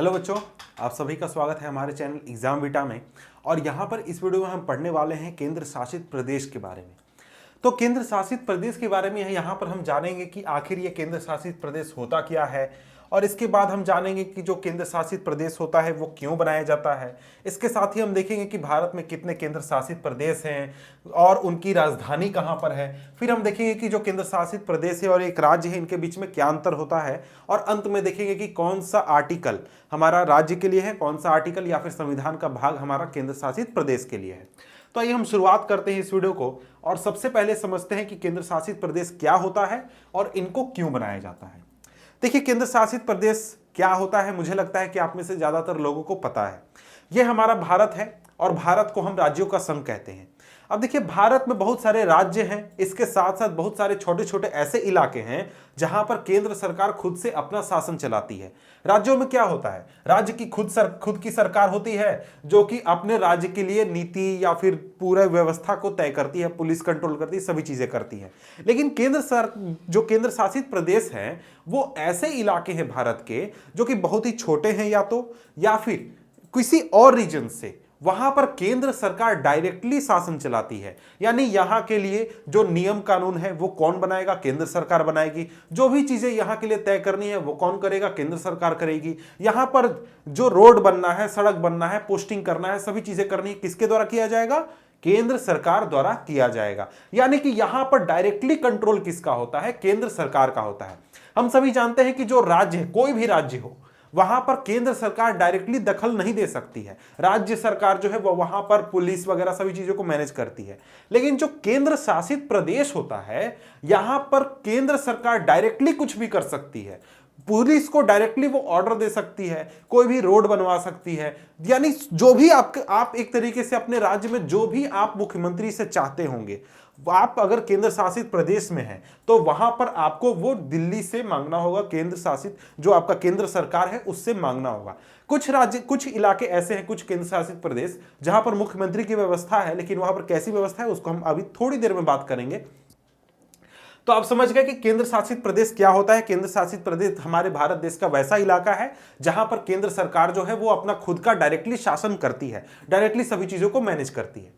Hello बच्चों, आप सभी का स्वागत है हमारे चैनल एग्जाम बीटा में। और यहाँ पर इस वीडियो में हम पढ़ने वाले हैं केंद्र शासित प्रदेश के बारे में। तो केंद्र शासित प्रदेश के बारे में यहाँ पर हम जानेंगे कि आखिर ये केंद्र शासित प्रदेश होता क्या है, और इसके बाद हम जानेंगे कि जो केंद्र शासित प्रदेश होता है वो क्यों बनाया जाता है। इसके साथ ही हम देखेंगे कि भारत में कितने केंद्र शासित प्रदेश हैं और उनकी राजधानी कहाँ पर है। फिर हम देखेंगे कि जो केंद्र शासित प्रदेश है और एक राज्य है, इनके बीच में क्या अंतर होता है। और अंत में देखेंगे कि कौन सा आर्टिकल हमारा राज्य के लिए है, कौन सा आर्टिकल या फिर संविधान का भाग हमारा केंद्र शासित प्रदेश के लिए है। तो आइए हम शुरुआत करते हैं इस वीडियो को, और सबसे पहले समझते हैं कि केंद्र शासित प्रदेश क्या होता है और इनको क्यों बनाया जाता है। देखिए, केंद्र शासित प्रदेश क्या होता है, मुझे लगता है कि आप में से ज्यादातर लोगों को पता है। यह हमारा भारत है और भारत को हम राज्यों का संघ कहते हैं। अब देखिए, भारत में बहुत सारे राज्य हैं, इसके साथ साथ बहुत सारे छोटे छोटे ऐसे इलाके हैं जहां पर केंद्र सरकार खुद से अपना शासन चलाती है। राज्यों में क्या होता है, राज्य की खुद की सरकार होती है जो कि अपने राज्य के लिए नीति या फिर पूरे व्यवस्था को तय करती है, पुलिस कंट्रोल करती है, सभी चीजें करती है। लेकिन जो केंद्र शासित प्रदेश हैं वो ऐसे इलाके हैं भारत के जो कि बहुत ही छोटे हैं, या फिर किसी और रीजन से वहां पर केंद्र सरकार डायरेक्टली शासन चलाती है। यानी यहां के लिए जो नियम कानून है वो कौन बनाएगा, केंद्र सरकार बनाएगी। जो भी चीजें यहां के लिए तय करनी है वो कौन करेगा, केंद्र सरकार करेगी। यहां पर जो रोड बनना है, सड़क बनना है, पोस्टिंग करना है, सभी चीजें करनी है, किसके द्वारा किया जाएगा, केंद्र सरकार द्वारा किया जाएगा। यानी कि यहां पर डायरेक्टली कंट्रोल किसका होता है, केंद्र सरकार का होता है। हम सभी जानते हैं कि जो राज्य है, कोई भी राज्य हो, वहां पर केंद्र सरकार डायरेक्टली दखल नहीं दे सकती है। राज्य सरकार जो है वो वहां पर पुलिस वगैरह सभी चीजों को मैनेज करती है। लेकिन जो केंद्र शासित प्रदेश होता है, यहां पर केंद्र सरकार डायरेक्टली कुछ भी कर सकती है। पुलिस को डायरेक्टली वो ऑर्डर दे सकती है, कोई भी रोड बनवा सकती है। यानी जो भी आप एक तरीके से अपने राज्य में जो भी आप मुख्यमंत्री से चाहते होंगे, आप अगर केंद्र शासित प्रदेश में हैं तो वहां पर आपको वो दिल्ली से मांगना होगा, केंद्र शासित जो आपका केंद्र सरकार है उससे मांगना होगा। कुछ इलाके ऐसे हैं, कुछ केंद्र शासित प्रदेश जहां पर मुख्यमंत्री की व्यवस्था है, लेकिन वहां पर कैसी व्यवस्था है उसको हम अभी थोड़ी देर में बात करेंगे। तो आप समझ गए कि केंद्र शासित प्रदेश क्या होता है। केंद्र शासित प्रदेश हमारे भारत देश का वैसा इलाका है जहां पर केंद्र सरकार जो है वो अपना खुद का डायरेक्टली शासन करती है, डायरेक्टली सभी चीजों को मैनेज करती है।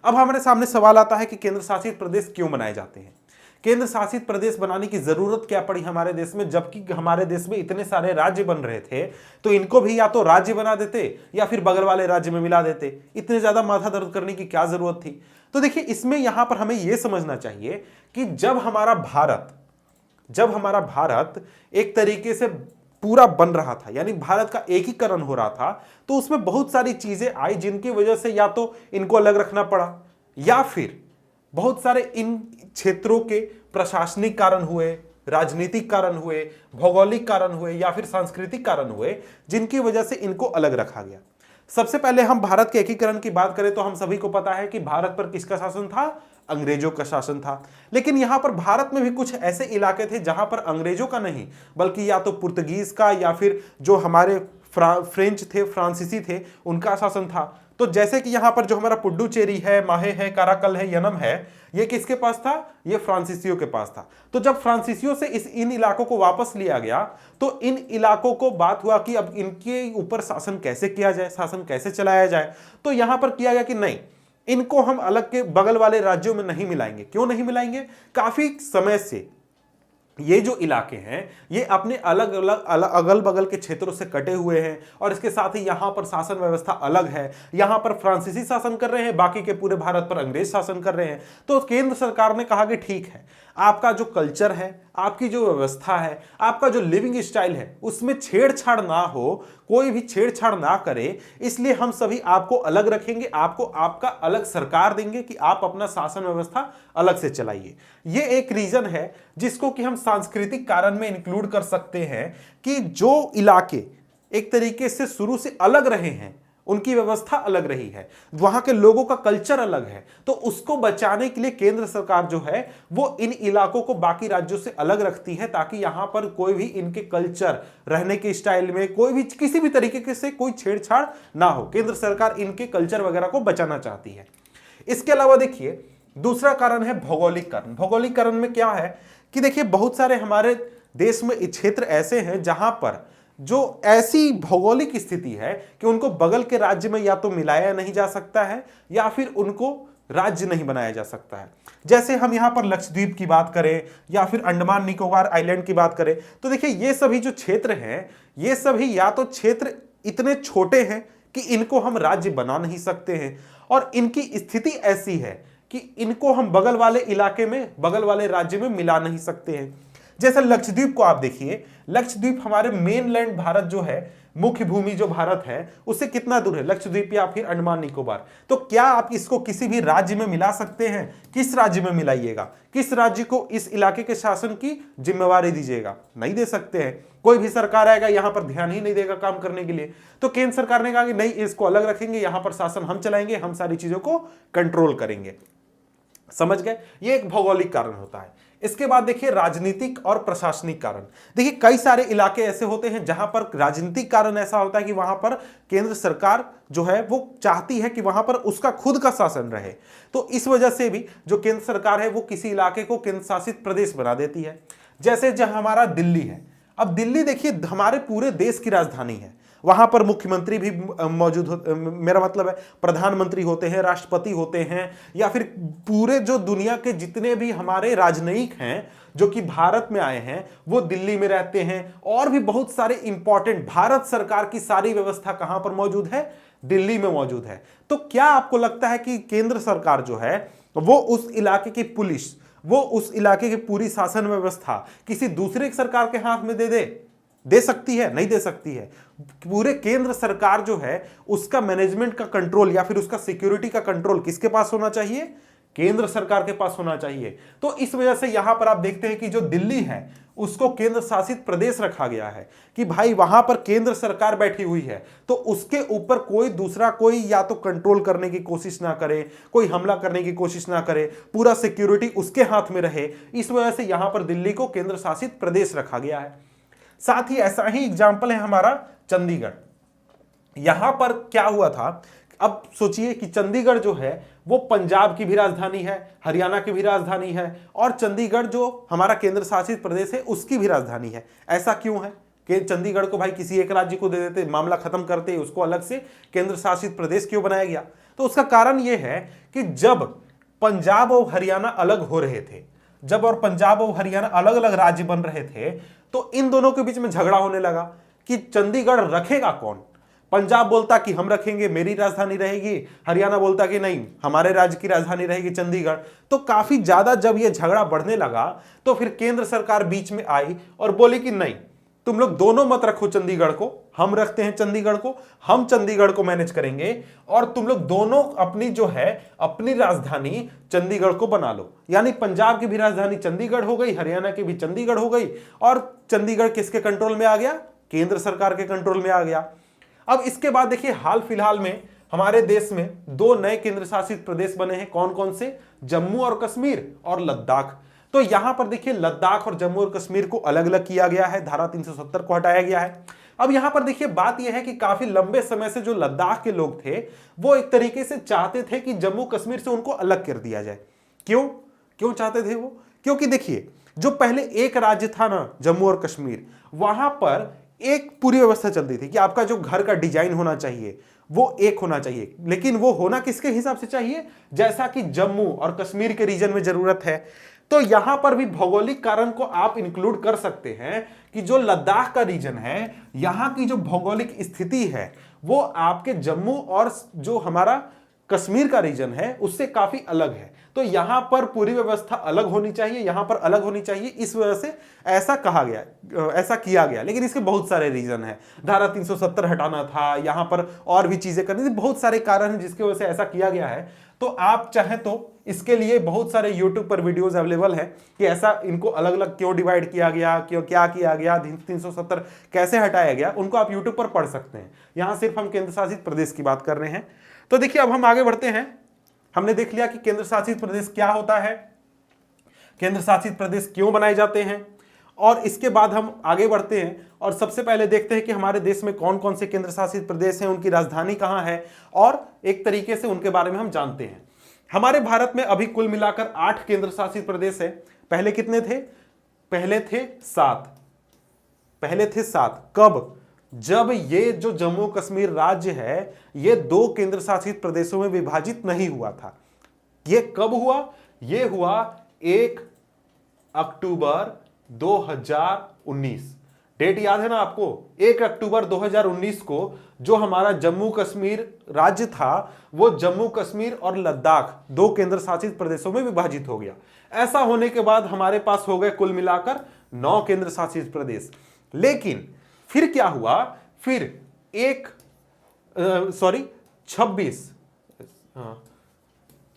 अब हमारे सामने सवाल आता है कि केंद्र शासित प्रदेश क्यों बनाए जाते हैं। केंद्र शासित प्रदेश बनाने की जरूरत क्या पड़ी हमारे देश में, जबकि हमारे देश में इतने सारे राज्य बन रहे थे। तो इनको भी या तो राज्य बना देते या फिर बगल वाले राज्य में मिला देते। इतने ज्यादा माथा दर्द करने की क्या जरूरत थी। तो देखिए, इसमें यहां पर हमें यह समझना चाहिए कि जब हमारा भारत एक तरीके से पूरा बन रहा था, यानी भारत का एकीकरण हो रहा था, तो उसमें बहुत सारी चीजें आई जिनकी वजह से या तो इनको अलग रखना पड़ा, या फिर बहुत सारे इन क्षेत्रों के प्रशासनिक कारण हुए, राजनीतिक कारण हुए, भौगोलिक कारण हुए, या फिर सांस्कृतिक कारण हुए, जिनकी वजह से इनको अलग रखा गया। सबसे पहले हम भारत के एकीकरण की बात करें तो हम सभी को पता है कि भारत पर किसका शासन था, अंग्रेजों का शासन था। लेकिन यहां पर भारत में भी कुछ ऐसे इलाके थे जहां पर अंग्रेजों का नहीं, बल्कि या तो पुर्तगीज का या फिर जो हमारे फ्रेंच थे, फ्रांसीसी थे, उनका शासन था। तो जैसे कि यहां पर जो हमारा पुडुचेरी है, माहे है, काराकल है, यनम है, ये किसके पास था, ये फ्रांसीसियों के पास था। तो जब फ्रांसीसियों से इन इलाकों को वापस लिया गया तो इन इलाकों को बात हुआ कि अब इनके ऊपर शासन कैसे किया जाए, शासन कैसे चलाया जाए। तो यहां पर किया गया कि नहीं, इनको हम अलग के बगल वाले राज्यों में नहीं मिलाएंगे। क्यों नहीं मिलाएंगे, काफी समय से ये जो इलाके हैं ये अपने अगल बगल के क्षेत्रों से कटे हुए हैं, और इसके साथ ही यहां पर शासन व्यवस्था अलग है। यहां पर फ्रांसीसी शासन कर रहे हैं, बाकी के पूरे भारत पर अंग्रेज शासन कर रहे हैं। तो केंद्र सरकार ने कहा कि ठीक है, आपका जो कल्चर है, आपकी जो व्यवस्था है, आपका जो लिविंग स्टाइल है, उसमें छेड़छाड़ ना हो, कोई भी छेड़छाड़ ना करे, इसलिए हम सभी आपको अलग रखेंगे, आपको आपका अलग सरकार देंगे कि आप अपना शासन व्यवस्था अलग से चलाइए। ये एक रीजन है जिसको कि हम सांस्कृतिक कारण में इंक्लूड कर सकते हैं कि जो इलाके एक तरीके से शुरू से अलग रहे हैं, उनकी व्यवस्था अलग रही है, वहां के लोगों का कल्चर अलग है, तो उसको बचाने के लिए केंद्र सरकार जो है वो इन इलाकों को बाकी राज्यों से अलग रखती है, ताकि यहां पर कोई भी इनके कल्चर, रहने के स्टाइल में कोई भी किसी भी तरीके से कोई छेड़छाड़ ना हो। केंद्र सरकार इनके कल्चर वगैरह को बचाना चाहती है। इसके अलावा देखिए, दूसरा कारण है भौगोलिक कारण। भौगोलिक कारण में क्या है कि देखिए, बहुत सारे हमारे देश में क्षेत्र ऐसे हैं जहां पर जो ऐसी भौगोलिक स्थिति है कि उनको बगल के राज्य में या तो मिलाया नहीं जा सकता है या फिर उनको राज्य नहीं बनाया जा सकता है। जैसे हम यहां पर लक्षद्वीप की बात करें या फिर अंडमान निकोबार आइलैंड की बात करें, तो देखिए ये सभी जो क्षेत्र हैं, ये सभी या तो क्षेत्र इतने छोटे हैं कि इनको हम राज्य बना नहीं सकते हैं, और इनकी स्थिति ऐसी है कि इनको हम बगल वाले इलाके में, बगल वाले राज्य में मिला नहीं सकते हैं। जैसे लक्षद्वीप को आप देखिए, लक्षद्वीप हमारे मेनलैंड भारत जो है, मुख्य भूमि जो भारत है, उससे कितना दूर है लक्षद्वीप या फिर अंडमान निकोबार। तो क्या आप इसको किसी भी राज्य में मिला सकते हैं? किस राज्य में मिलाइएगा? किस राज्य को इस इलाके के शासन की जिम्मेवारी दीजिएगा? नहीं दे सकते हैं। कोई भी सरकार आएगा यहां पर ध्यान ही नहीं देगा काम करने के लिए। तो केंद्र सरकार ने कहा कि नहीं, इसको अलग रखेंगे, यहां पर शासन हम चलाएंगे, हम सारी चीजों को कंट्रोल करेंगे। समझ गए? ये एक भौगोलिक कारण होता है। इसके बाद देखिए राजनीतिक और प्रशासनिक कारण। देखिए कई सारे इलाके ऐसे होते हैं जहां पर राजनीतिक कारण ऐसा होता है कि वहां पर केंद्र सरकार जो है वो चाहती है कि वहां पर उसका खुद का शासन रहे, तो इस वजह से भी जो केंद्र सरकार है वो किसी इलाके को केंद्र शासित प्रदेश बना देती है। जैसे जहां हमारा दिल्ली है, अब दिल्ली देखिए हमारे पूरे देश की राजधानी है, वहां पर मुख्यमंत्री भी मौजूद हो, मेरा मतलब है प्रधानमंत्री होते हैं, राष्ट्रपति होते हैं, या फिर पूरे जो दुनिया के जितने भी हमारे राजनयिक हैं जो कि भारत में आए हैं वो दिल्ली में रहते हैं, और भी बहुत सारे इंपॉर्टेंट भारत सरकार की सारी व्यवस्था कहां पर मौजूद है? दिल्ली में मौजूद है। तो क्या आपको लगता है कि केंद्र सरकार जो है वो उस इलाके की पुलिस, वो उस इलाके की पूरी शासन व्यवस्था किसी दूसरे सरकार के हाथ में दे सकती है? नहीं दे सकती है। पूरे केंद्र सरकार जो है उसका मैनेजमेंट का कंट्रोल या फिर उसका सिक्योरिटी का कंट्रोल किसके पास होना चाहिए? केंद्र सरकार के पास होना चाहिए। तो इस वजह से यहां पर आप देखते हैं कि जो दिल्ली है उसको केंद्र शासित प्रदेश रखा गया है कि भाई वहां पर केंद्र सरकार बैठी हुई है, तो उसके ऊपर कोई दूसरा कोई या तो कंट्रोल करने की कोशिश ना करे, कोई हमला करने की कोशिश ना करे, पूरा सिक्योरिटी उसके हाथ में रहे। इस वजह से यहां पर दिल्ली को केंद्र शासित प्रदेश रखा गया है। साथ ही ऐसा ही एग्जाम्पल है हमारा चंडीगढ़। यहां पर क्या हुआ था, अब सोचिए कि चंडीगढ़ जो है वो पंजाब की भी राजधानी है, हरियाणा की भी राजधानी है, और चंडीगढ़ जो हमारा केंद्र शासित प्रदेश है उसकी भी राजधानी है। ऐसा क्यों है कि चंडीगढ़ को भाई किसी एक राज्य को दे देते, मामला खत्म करते, उसको अलग से केंद्र शासित प्रदेश क्यों बनाया गया? तो उसका कारण यह है कि जब पंजाब और हरियाणा अलग हो रहे थे, जब और पंजाब और हरियाणा अलग अलग राज्य बन रहे थे, तो इन दोनों के बीच में झगड़ा होने लगा कि चंडीगढ़ रखेगा कौन। पंजाब बोलता कि हम रखेंगे, मेरी राजधानी रहेगी, हरियाणा बोलता कि नहीं, हमारे राज्य की राजधानी रहेगी चंडीगढ़। तो काफी ज्यादा जब यह झगड़ा बढ़ने लगा तो फिर केंद्र सरकार बीच में आई और बोली कि नहीं, तुम लोग दोनों मत रखो चंडीगढ़ को, हम रखते हैं चंडीगढ़ को, हम चंडीगढ़ को मैनेज करेंगे, और तुम लोग दोनों अपनी जो है अपनी राजधानी चंडीगढ़ को बना लो। यानी पंजाब की भी राजधानी चंडीगढ़ हो गई, हरियाणा की भी चंडीगढ़ हो गई, और चंडीगढ़ किसके कंट्रोल में आ गया? केंद्र सरकार के कंट्रोल में आ गया। अब इसके बाद देखिए हाल फिलहाल में हमारे देश में दो नए केंद्र शासित प्रदेश बने हैं। कौन कौन से? जम्मू और कश्मीर और लद्दाख। तो यहां पर देखिए लद्दाख और जम्मू और कश्मीर को अलग अलग किया गया है, धारा 370 को हटाया गया है। अब यहां पर देखिए बात यह है कि काफी लंबे समय से जो लद्दाख के लोग थे वो एक तरीके से चाहते थे कि जम्मू कश्मीर से उनको अलग कर दिया जाए। क्यों चाहते थे वो? क्योंकि देखिए जो पहले एक राज्य था ना जम्मू और कश्मीर, वहां पर एक पूरी व्यवस्था चलती थी कि आपका जो घर का डिजाइन होना चाहिए वो एक होना चाहिए, लेकिन वो होना किसके हिसाब से चाहिए? जैसा कि जम्मू और कश्मीर के रीजन में जरूरत है। तो यहां पर भी भौगोलिक कारण को आप इंक्लूड कर सकते हैं कि जो लद्दाख का रीजन है, यहां की जो भौगोलिक स्थिति है वो आपके जम्मू और जो हमारा कश्मीर का रीजन है उससे काफी अलग है। तो यहां पर पूरी व्यवस्था अलग होनी चाहिए, यहां पर अलग होनी चाहिए, इस वजह से ऐसा कहा गया, ऐसा किया गया। लेकिन इसके बहुत सारे रीजन है, धारा 370 हटाना था, यहां पर और भी चीजें करनी थी, बहुत सारे कारण हैं जिसकी वजह से ऐसा किया गया है। तो आप चाहें तो इसके लिए बहुत सारे YouTube पर वीडियोस अवेलेबल है कि ऐसा इनको अलग अलग क्यों डिवाइड किया गया, क्यों क्या किया गया, 370 कैसे हटाया गया, उनको आप YouTube पर पढ़ सकते हैं। यहां सिर्फ हम केंद्र शासित प्रदेश की बात कर रहे हैं। तो देखिए अब हम आगे बढ़ते हैं। हमने देख लिया कि केंद्र शासित प्रदेश क्या होता है, केंद्र शासित प्रदेश क्यों बनाए जाते हैं, और इसके बाद हम आगे बढ़ते हैं और सबसे पहले देखते हैं कि हमारे देश में कौन कौन से केंद्र शासित प्रदेश हैं, उनकी राजधानी कहां है, और एक तरीके से उनके बारे में हम जानते हैं। हमारे भारत में अभी कुल मिलाकर 8 केंद्र शासित प्रदेश है। पहले कितने थे? पहले थे 7। कब? जब ये जो जम्मू कश्मीर राज्य है ये 2 केंद्र शासित प्रदेशों में विभाजित नहीं हुआ था। ये कब हुआ? ये हुआ 1 अक्टूबर 2019। डेट याद है ना आपको? 1 अक्टूबर 2019 को जो हमारा जम्मू कश्मीर राज्य था वो जम्मू कश्मीर और लद्दाख 2 केंद्र शासित प्रदेशों में विभाजित हो गया। ऐसा होने के बाद हमारे पास हो गए कुल मिलाकर 9 केंद्र शासित प्रदेश। लेकिन फिर क्या हुआ? फिर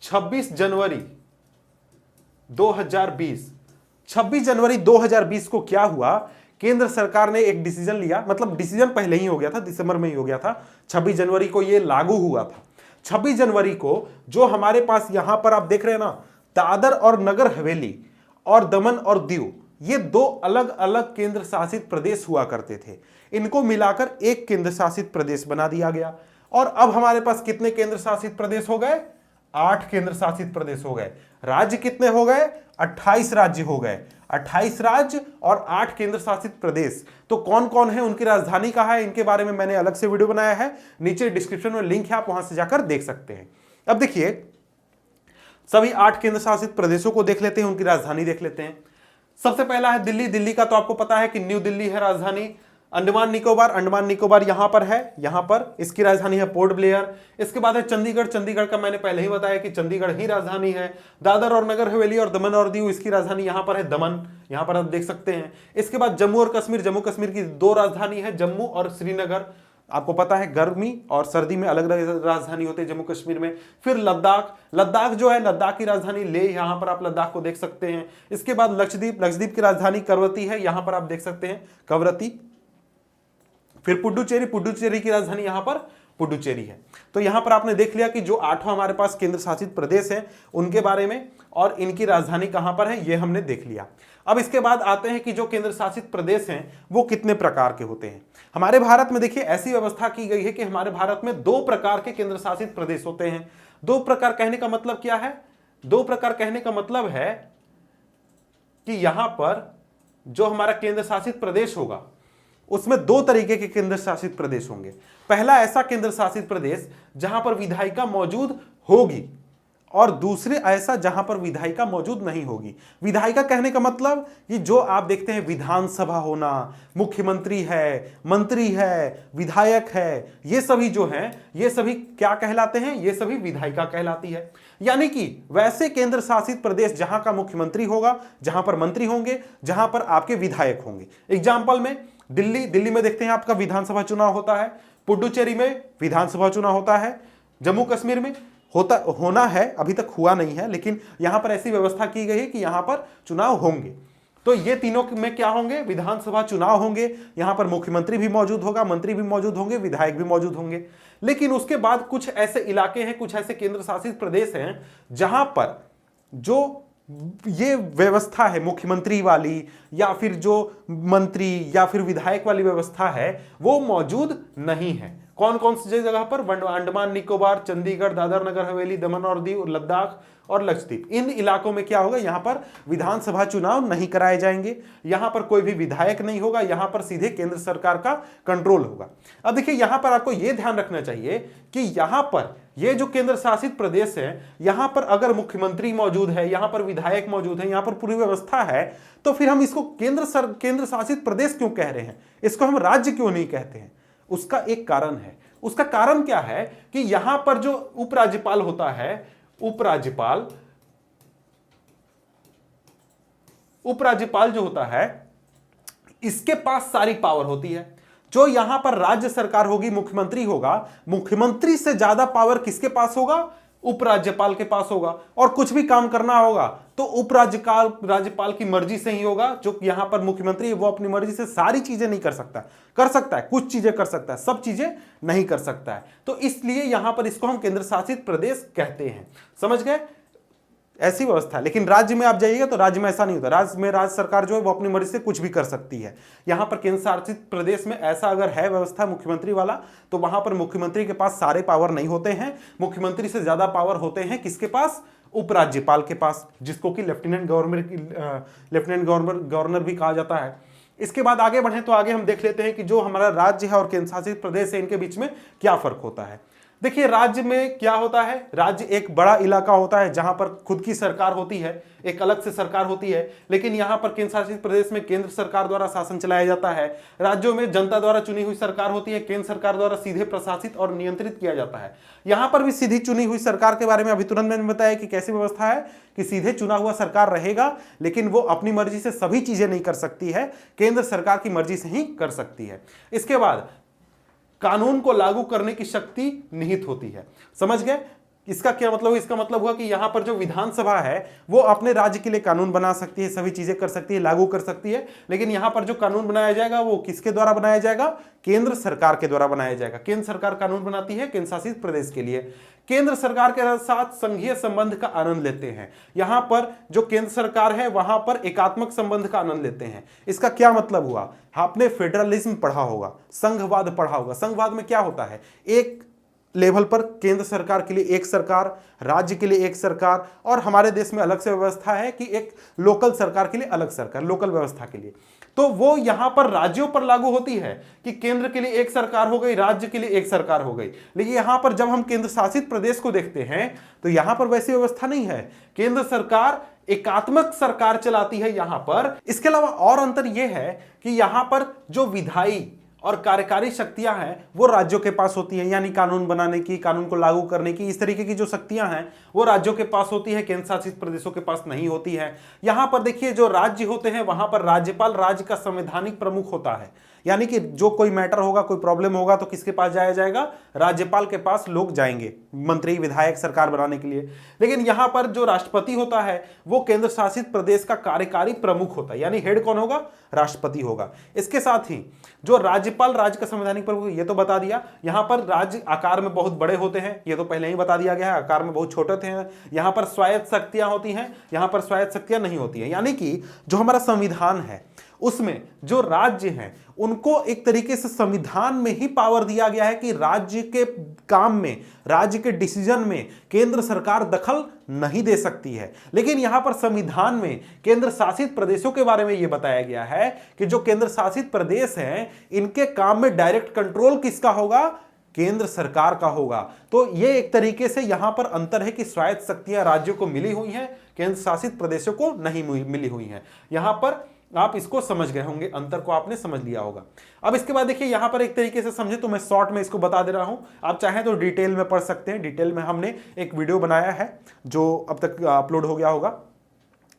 26 जनवरी 2020 26 जनवरी 2020 को क्या हुआ? केंद्र सरकार ने एक डिसीजन लिया, मतलब डिसीजन पहले ही हो गया था, दिसंबर में ही हो गया था। 26 जनवरी को ये लागू हुआ था। 26 जनवरी को जो हमारे पास यहां पर आप देख रहे हैं ना, दादर और नगर हवेली और दमन और दीव, ये 2 अलग अलग केंद्र शासित प्रदेश हुआ करते थे। इनको मिलाकर एक केंद्र शासित प्रदेश बना दिया गया। और अब हमारे पास कितने केंद्र शासित प्रदेश हो गए? 8 केंद्र शासित प्रदेश हो गए। राज्य कितने हो गए? 28 राज्य हो गए। 28 राज्य और 8 केंद्र शासित प्रदेश। तो कौन कौन है, उनकी राजधानी कहाँ है, इनके बारे में मैंने अलग से वीडियो बनाया है, नीचे डिस्क्रिप्शन में लिंक है, आप वहां से जाकर देख सकते हैं। अब देखिए सभी 8 केंद्र शासित प्रदेशों को देख लेते हैं, उनकी राजधानी देख लेते हैं। सबसे पहला है दिल्ली। दिल्ली का तो आपको पता है कि न्यू दिल्ली है राजधानी। अंडमान निकोबार यहां पर है, यहां पर इसकी राजधानी है पोर्ट ब्लेयर। इसके बाद है चंडीगढ़। चंडीगढ़ का मैंने पहले ही बताया कि चंडीगढ़ ही राजधानी है। दादर और नगर हवेली और दमन और दीव, इसकी राजधानी यहां पर है दमन, यहां पर आप देख सकते हैं। इसके बाद जम्मू और कश्मीर। जम्मू कश्मीर की 2 राजधानी है, जम्मू और श्रीनगर। आपको पता है गर्मी और सर्दी में अलग अलग राजधानी होते हैं जम्मू कश्मीर में। फिर लद्दाख जो है, लद्दाख की राजधानी लेह, यहां पर आप लद्दाख को देख सकते हैं। इसके बाद लक्षद्वीप की राजधानी करवती है, यहां पर आप देख सकते हैं कवरती। फिर पुडुचेरी की राजधानी यहां पर पुडुचेरी है। तो यहां पर आपने देख लिया कि जो 8 हमारे पास केंद्र शासित प्रदेश हैं उनके बारे में, और इनकी राजधानी कहां पर है ये हमने देख लिया। अब इसके बाद आते हैं कि जो केंद्र शासित प्रदेश हैं वो कितने प्रकार के होते हैं। हमारे भारत में देखिए ऐसी व्यवस्था की गई है कि हमारे भारत में 2 प्रकार के केंद्र शासित प्रदेश होते हैं। 2 प्रकार कहने का मतलब क्या है? 2 प्रकार कहने का मतलब है कि यहां पर जो हमारा केंद्र शासित प्रदेश होगा उसमें 2 तरीके के केंद्र शासित प्रदेश होंगे। पहला ऐसा केंद्र शासित प्रदेश जहां पर विधायिका मौजूद होगी, और दूसरे ऐसा जहां पर विधायिका मौजूद नहीं होगी। विधायिका कहने का मतलब कि जो आप देखते हैं विधानसभा होना, मुख्यमंत्री है, मंत्री है, विधायक है, ये सभी जो हैं ये सभी क्या कहलाते हैं? ये सभी विधायिका कहलाती है। यानी कि वैसे केंद्र शासित प्रदेश जहां का मुख्यमंत्री होगा, जहां पर मंत्री होंगे, जहां पर आपके विधायक होंगे। एग्जाम्पल में दिल्ली में देखते हैं आपका विधानसभा चुनाव होता है, पुडुचेरी में विधानसभा चुनाव होता है, जम्मू कश्मीर में होना है, अभी तक हुआ नहीं है, लेकिन यहां पर ऐसी व्यवस्था की गई है कि यहां पर चुनाव होंगे। तो ये तीनों में क्या होंगे? विधानसभा चुनाव होंगे। यहां पर मुख्यमंत्री भी मौजूद होगा, मंत्री भी मौजूद होंगे, विधायक भी मौजूद होंगे। लेकिन उसके बाद कुछ ऐसे इलाके हैं, कुछ ऐसे केंद्र शासित प्रदेश हैं जहां पर जो ये व्यवस्था है मुख्यमंत्री वाली या फिर जो मंत्री या फिर विधायक वाली व्यवस्था है वो मौजूद नहीं है। कौन कौन सी जगह पर? अंडमान निकोबार, चंडीगढ़, दादर नगर हवेली, दमन और दीव, लद्दाख और लक्षद्वीप। इन इलाकों में क्या होगा? यहां पर विधानसभा चुनाव नहीं कराए जाएंगे, यहां पर कोई भी विधायक नहीं होगा, यहां पर सीधे केंद्र सरकार का कंट्रोल होगा। अब देखिए यहां पर आपको यह ध्यान रखना चाहिए कि यहां पर ये जो केंद्र शासित प्रदेश है, यहां पर अगर मुख्यमंत्री मौजूद है, यहां पर विधायक मौजूद है, यहां पर पूरी व्यवस्था है, तो फिर हम इसको केंद्र शासित प्रदेश क्यों कह रहे हैं? इसको हम राज्य क्यों नहीं कहते हैं? उसका एक कारण है। उसका कारण क्या है कि यहां पर जो उपराज्यपाल होता है, उपराज्यपाल जो होता है इसके पास सारी पावर होती है। जो यहां पर राज्य सरकार होगी, मुख्यमंत्री होगा, मुख्यमंत्री से ज्यादा पावर किसके पास होगा? उपराज्यपाल के पास होगा। और कुछ भी काम करना होगा तो राज्यपाल की मर्जी से ही होगा। जो यहां पर मुख्यमंत्री है वो अपनी मर्जी से सारी चीजें नहीं कर सकता है, कुछ चीजें कर सकता है, सब चीजें नहीं कर सकता है। तो इसलिए यहां पर इसको हम केंद्र शासित प्रदेश कहते हैं। समझ गए? ऐसी व्यवस्था है। लेकिन राज्य में आप जाइएगा तो राज्य में ऐसा नहीं होता। राज्य में राज्य सरकार जो है वो अपनी मर्जी से कुछ भी कर सकती है। यहां पर केंद्र शासित प्रदेश में ऐसा अगर है व्यवस्था मुख्यमंत्री वाला, तो वहां पर मुख्यमंत्री के पास सारे पावर नहीं होते हैं। मुख्यमंत्री से ज्यादा पावर होते हैं किसके पास? उपराज्यपाल के पास, जिसको कि लेफ्टिनेंट गवर्नर भी कहा जाता है। इसके बाद आगे बढ़े तो आगे हम देख लेते हैं कि जो हमारा राज्य है और केंद्र शासित प्रदेश है इनके बीच में क्या फर्क होता है। देखिए राज्य में क्या होता है, राज्य एक बड़ा इलाका होता है जहां पर खुद की सरकार होती है, एक अलग से सरकार होती है, लेकिन यहां पर केंद्र शासित प्रदेश में केंद्र सरकार द्वारा शासन चलाया जाता है। राज्यों में जनता द्वारा चुनी हुई सरकार होती है, केंद्र सरकार द्वारा सीधे प्रशासित और नियंत्रित किया जाता है। यहां पर भी सीधी चुनी हुई सरकार के बारे में अभी तुरंत मैंने बताया कि कैसी व्यवस्था है कि सीधे चुना हुआ सरकार रहेगा, लेकिन वो अपनी मर्जी से सभी चीजें नहीं कर सकती है, केंद्र सरकार की मर्जी से ही कर सकती है। इसके बाद कानून को लागू करने की शक्ति निहित होती है। समझ गए इसका क्या मतलब? इसका मतलब हुआ कि यहां पर जो विधानसभा है वो अपने राज्य के लिए कानून बना सकती है, सभी चीजें कर सकती है, लागू कर सकती है, लेकिन यहां पर जो कानून बनाया जाएगा वो किसके द्वारा बनाया जाएगा? केंद्र सरकार के द्वारा बनाया जाएगा। केंद्र सरकार कानून बनाती है केंद्र शासित प्रदेश के लिए। केंद्र सरकार के साथ संघीय संबंध का आनंद लेते हैं। यहां पर जो केंद्र सरकार है वहां पर एकात्मक संबंध का आनंद लेते हैं। इसका क्या मतलब हुआ? आपने फेडरलिज्म पढ़ा होगा, संघवाद पढ़ा होगा। संघवाद में क्या होता है? एक लेवल पर केंद्र सरकार के लिए एक सरकार, राज्य के लिए एक सरकार, और हमारे देश में अलग से व्यवस्था है कि एक लोकल सरकार के लिए अलग सरकार, लोकल व्यवस्था के लिए। तो वो यहां पर राज्यों पर लागू होती है कि केंद्र के लिए एक सरकार हो गई, राज्य के लिए एक सरकार हो गई। लेकिन यहां पर जब हम केंद्र शासित प्रदेश को देखते हैं तो यहां पर वैसी व्यवस्था नहीं है। केंद्र सरकार एकात्मक सरकार चलाती है यहां पर। इसके अलावा और अंतर यह है कि यहां पर जो विधायी और कार्यकारी शक्तियां हैं वो राज्यों के पास होती हैं, यानी कानून बनाने की, कानून को लागू करने की, इस तरीके की जो शक्तियां हैं वो राज्यों के पास होती है, केंद्र शासित प्रदेशों के पास नहीं होती है। यहां पर देखिए जो राज्य होते हैं वहां पर राज्यपाल राज्य का संवैधानिक प्रमुख होता है, यानी कि जो कोई मैटर होगा, कोई प्रॉब्लम होगा तो किसके पास जाया जाएगा? राज्यपाल के पास लोग जाएंगे, मंत्री विधायक सरकार बनाने के लिए। लेकिन यहां पर जो राष्ट्रपति होता है वो केंद्र शासित प्रदेश का कार्यकारी प्रमुख होता है, यानी हेड कौन होगा? राष्ट्रपति होगा। इसके साथ ही जो राज्यपाल राज्य का संवैधानिक प्रमुख, ये तो बता दिया। यहां पर राज्य आकार में बहुत बड़े होते हैं, ये तो पहले ही बता दिया गया है, आकार में बहुत छोटे होते हैं। यहां पर स्वायत्त शक्तियां होती हैं, यहां पर स्वायत्त शक्तियां नहीं होती हैं। यानी कि जो हमारा संविधान है उसमें जो राज्य हैं उनको एक तरीके से संविधान में ही पावर दिया गया है कि राज्य के काम में, राज्य के डिसीजन में केंद्र सरकार दखल नहीं दे सकती है। लेकिन यहां पर संविधान में केंद्र शासित प्रदेशों के बारे में यह बताया गया है कि जो केंद्र शासित प्रदेश हैं इनके काम में डायरेक्ट कंट्रोल किसका होगा? केंद्र सरकार का होगा। तो यह एक तरीके से यहां पर अंतर है कि स्वायत्त शक्तियां राज्यों को मिली हुई हैं, केंद्र शासित प्रदेशों को नहीं मिली हुई हैं। यहां पर आप इसको समझ गए होंगे, अंतर को आपने समझ लिया होगा। अब इसके बाद देखिए यहां पर एक तरीके से समझे तो मैं शॉर्ट में इसको बता दे रहा हूं, आप चाहें तो डिटेल में पढ़ सकते हैं। डिटेल में हमने एक वीडियो बनाया है जो अब तक अपलोड हो गया होगा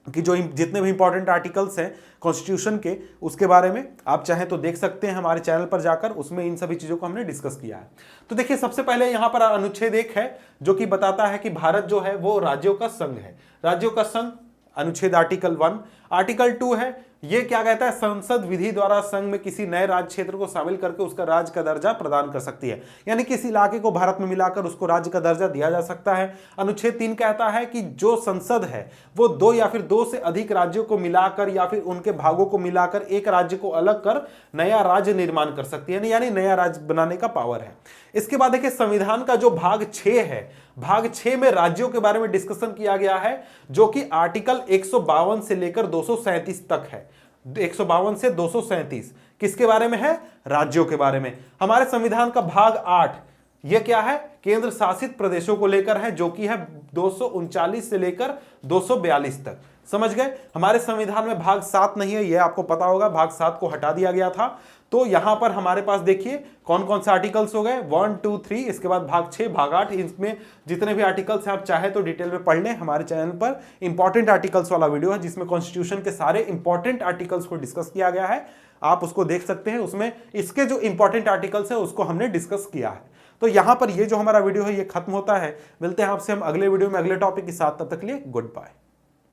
कि जो जितने भी इंपॉर्टेंट आर्टिकल्स हैं कॉन्स्टिट्यूशन के, उसके बारे में आप चाहें तो देख सकते हैं हमारे चैनल पर जाकर, उसमें इन सभी चीजों को हमने डिस्कस किया है। तो देखिए सबसे पहले यहां पर अनुच्छेद 1 है जो कि बताता है कि भारत जो है वो राज्यों का संघ है, राज्यों का संघ, अनुच्छेद आर्टिकल 1। आर्टिकल 2 है, ये क्या कहता है? संसद विधि द्वारा संघ में किसी नए राज्य क्षेत्र को शामिल करके उसका राज्य का दर्जा प्रदान कर सकती है, यानी किसी इलाके को भारत में मिलाकर उसको राज्य का दर्जा दिया जा सकता है। अनुच्छेद 3 कहता है कि जो संसद है वो 2 या फिर 2 से अधिक राज्यों को मिलाकर या फिर उनके भागों को मिलाकर एक राज्य को अलग कर नया राज्य निर्माण कर सकती है, यानी नया राज्य बनाने का पावर है। इसके बाद देखिए संविधान का जो भाग 6 है, भाग 6 में राज्यों के बारे में डिस्कशन किया गया है जो कि आर्टिकल 152 से लेकर 237 तक है। 152 से 237 किसके बारे में है? राज्यों के बारे में। हमारे संविधान का भाग 8 यह क्या है? केंद्र शासित प्रदेशों को लेकर है, जो कि है 239 से लेकर 242 तक। समझ गए? हमारे संविधान में भाग 7 नहीं है, यह आपको पता होगा, भाग 7 को हटा दिया गया था। तो यहां पर हमारे पास देखिए कौन कौन से आर्टिकल्स हो गए, 1, 2, 3, इसके बाद भाग 6, भाग 8, इसमें जितने भी आर्टिकल्स हैं आप चाहे तो डिटेल में पढ़ लें। हमारे चैनल पर इंपॉर्टेंट आर्टिकल्स वाला वीडियो है जिसमें कॉन्स्टिट्यूशन के सारे इंपॉर्टेंट आर्टिकल्स को डिस्कस किया गया है, आप उसको देख सकते हैं। उसमें इसके जो इंपॉर्टेंट आर्टिकल्स है उसको हमने डिस्कस किया है। तो यहां पर ये जो हमारा वीडियो है ये खत्म होता है। मिलते हैं आपसे हम अगले वीडियो में अगले टॉपिक के साथ, तब तक के लिए गुड बाय।